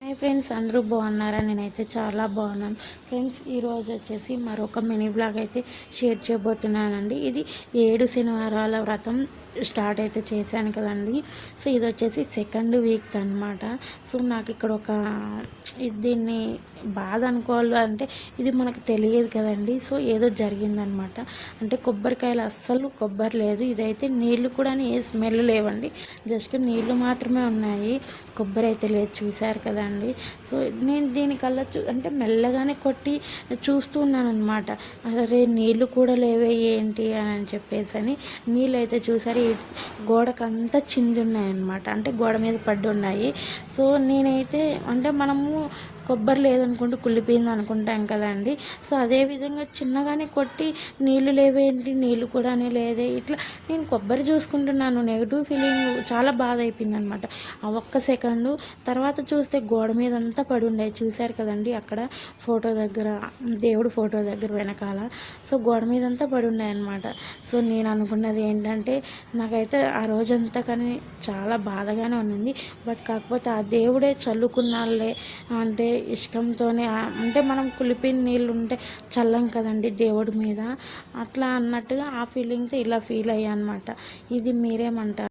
Hi friends, అందరూ బాగున్నారా? నేనైతే చాలా బాగున్నాను ఫ్రెండ్స్. ఈరోజు వచ్చేసి మరొక మినీ బ్లాగ్ అయితే షేర్ చేయబోతున్నానండి. ఇది 7 శనివారాల వ్రతం స్టార్ట్ అయితే చేశాను కదండి. సో ఇది వచ్చేసి సెకండ్ వీక్ అనమాట. సో నాకు ఇక్కడ దీన్ని బాధ అనుకోవాలి అంటే ఇది మనకు తెలియదు కదండి. సో ఏదో జరిగిందనమాట. అంటే కొబ్బరికాయలు అస్సలు కొబ్బరి లేదు. ఇదైతే నీళ్ళు కూడా ఏ స్మెల్ లేవండి, జస్ట్ నీళ్ళు మాత్రమే ఉన్నాయి, కొబ్బరి అయితే లేదు. చూశారు కదండి. సో నేను దీనికల్లా అంటే మెల్లగానే కొట్టి చూస్తూ ఉన్నాను అనమాట. అరే నీళ్ళు కూడా లేవే ఏంటి అని చెప్పేసి నీళ్ళు అయితే చూసారు గోడకంతా చింది ఉన్నాయన్నమాట. అంటే గోడ మీద పడి ఉన్నాయి. సో నేనైతే అంటే మనము కొబ్బరి లేదనుకుంటూ కుళ్ళిపోయింది అనుకుంటాం కదండి. సో అదేవిధంగా చిన్నగానే కొట్టి నీళ్ళు లేవేంటి, నీళ్ళు కూడా లేదే, ఇట్లా నేను కొబ్బరి చూసుకుంటున్నాను. నెగిటివ్ ఫీలింగ్ చాలా బాధ అయిపోయింది అనమాట. ఆ ఒక్క సెకండు తర్వాత చూస్తే గోడ మీద అంతా పడి ఉండే. చూశారు కదండి అక్కడ ఫోటో దగ్గర, దేవుడు ఫోటో దగ్గర వెనకాల. సో గోడ మీద అంతా పడి ఉన్నాయన్నమాట. సో నేను అనుకున్నది ఏంటంటే నాకైతే ఆ రోజంతా కానీ చాలా బాధగానే ఉన్నింది. బట్ కాకపోతే ఆ దేవుడే చల్లుకున్నాళ్ళే, అంటే ఇష్టంతోనే. అంటే మనం కులిపిన నీళ్ళు ఉంటే చల్లం కదండి దేవుడి మీద, అట్లా అన్నట్టుగా ఆ ఫీలింగ్తో ఇలా ఫీల్ అయ్యా అనమాట. ఇది మీరేమంటారు?